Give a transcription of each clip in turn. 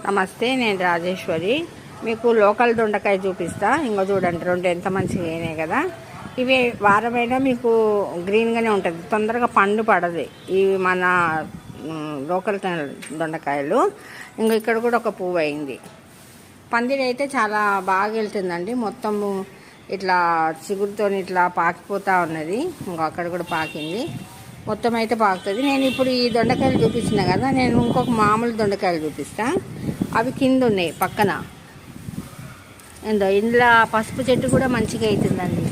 నమస్తే, నేను రాజేశ్వరి. మీకు లోకల్ దొండకాయ చూపిస్తా. ఇంకో చూడండి, రెండు ఎంత మంచిగా అయినాయి కదా. ఇవి వారమైనా మీకు గ్రీన్గానే ఉంటుంది, తొందరగా పండు పడదు. ఇవి మన లోకల్ దొండకాయలు. ఇంకో ఇక్కడ కూడా ఒక పువ్వు అయింది. పందిరి అయితే చాలా బాగా వెళ్తుందండి. మొత్తము ఇట్లా చిగురుతో ఇట్లా పాకిపోతూ ఉన్నది. ఇంకో అక్కడ కూడా పాకింది. మొత్తం అయితే పాకుతుంది. నేను ఇప్పుడు ఈ దొండకాయలు చూపించిన కదా, నేను ఇంకొక మామూలు దొండకాయలు చూపిస్తా. అవి కింద ఉన్నాయి పక్కన. ఇందులో పసుపు చెట్టు కూడా మంచిగా అవుతుందండి.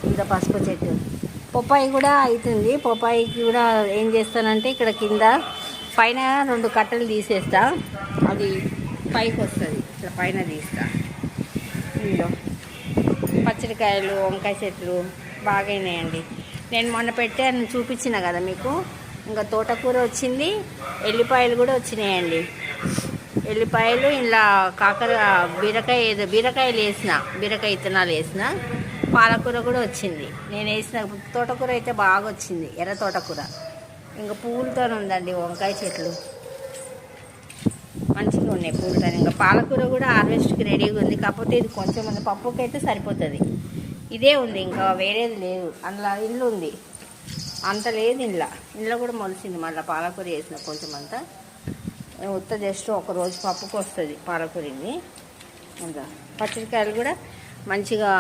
ఇంత పసుపు చెట్టు పొప్పాయి కూడా అవుతుంది. పొప్పాయికి కూడా ఏం చేస్తానంటే ఇక్కడ కింద పైన 2 కట్టలు తీసేస్తా, అది పైకి వస్తుంది. ఇట్లా పైన తీస్తా. ఇందులో పచ్చడికాయలు, వంకాయ చెట్లు బాగైనాయండి. నేను మొన్న పెట్టాను, చూపించిన కదా మీకు. ఇంకా తోటకూర వచ్చింది, ఎల్లిపాయలు కూడా వచ్చినాయండి. ఎల్లిపాయలు ఇలా బీరకాయలు వేసిన, బీరకాయ విత్తనాలు వేసిన. పాలకూర కూడా వచ్చింది. నేను వేసిన తోటకూర అయితే బాగా వచ్చింది, ఎర్ర తోటకూర. ఇంకా పువ్వులతో ఉందండి వంకాయ చెట్లు, మంచిగా ఉన్నాయి పువ్వులతో. ఇంకా పాలకూర కూడా హార్వెస్ట్కి రెడీగా ఉంది. కాకపోతే ఇది కొంచెం మంది పప్పుకి అయితే సరిపోతుంది. ఇదే ఉంది, ఇంకా వేరేది లేదు. అందులో ఇల్లు ఉంది, అంత లేదు. ఇంట్లో కూడా మొలిసింది. మళ్ళీ పాలకూర వేసిన కొంచెం అంతా. ఉత్త జస్ట్ ఒక రోజు పప్పుకు వస్తుంది పాలకూర. ఇది ఇంకా పచ్చడికాయలు కూడా మంచిగా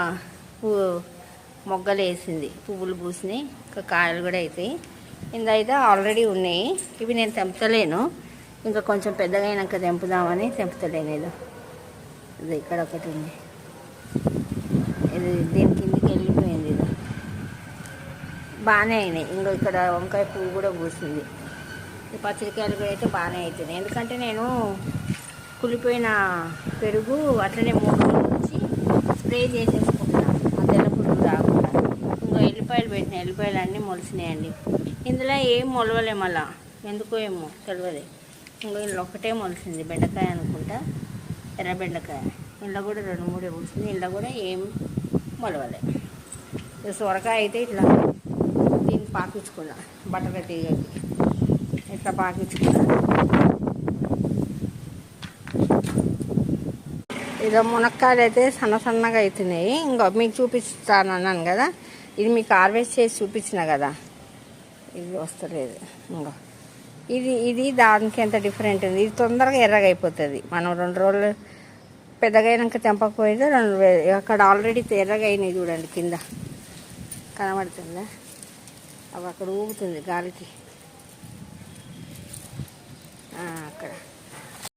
మొగ్గలు వేసింది, పువ్వులు పూసినాయి. ఇంకా కాయలు కూడా అవుతాయి. ఇందైతే ఆల్రెడీ ఉన్నాయి. ఇవి నేను తెంపుతలేను, ఇంకా కొంచెం పెద్దగా అయినాక తెంపుదామని తెంపుతలేను. ఇది ఇక్కడ ఒకటి ఉంది, ఇది దీని కిందికి వెళ్ళిపోయింది. ఇది బాగానే అయినాయి. ఇంకో ఇక్కడ వంకాయ పువ్వు కూడా పూసింది. ఈ పచ్చడికాయలు కూడా అయితే బాగానే అవుతున్నాయి. ఎందుకంటే నేను కులిపోయిన పెరుగు అట్లనే 3 రోజుల నుంచి స్ప్రే చేసేసుకుంటున్నాను, ఆ తెల్ల పురుగు రాకుండా. ఇంకో ఎల్లిపాయలు పెట్టిన, ఎల్లిపాయలు అన్నీ మొలిసినాయండి. ఇందులో ఏం మొలవలే, మళ్ళా ఎందుకో ఏమో తెలియదు. ఇంకో ఇందులో ఒకటే మొలిసింది, బెండకాయ అనుకుంటా, ఎర్ర బెండకాయ. ఇంట్లో కూడా 2-3 పూసింది. ఇంట్లో కూడా ఏం మొలవలే. సొరకాయ అయితే ఇట్లా దీన్ని పాకించుకున్నా, బట్టల తీగకి ఇట్లా పాకించుకున్నా. ఇదో మునక్కాయలు అయితే సన్నగా అవుతున్నాయి. ఇంకా మీకు చూపిస్తాను అన్నాను కదా, ఇది మీకు హార్వెస్ట్ చేసి చూపించిన కదా, ఇది వస్తలేదు. ఇంకా ఇది దానికి ఎంత డిఫరెంట్ ఉంది. ఇది తొందరగా ఎర్రగా అయిపోతుంది. మనం 2 రోజులు పెద్దగా అయినాక తెంపకపోయితే అక్కడ ఆల్రెడీ ఎర్రగా అయినాయి. చూడండి కింద కనబడుతుందా, అవి అక్కడ ఊగుతుంది గాలికి. అక్కడ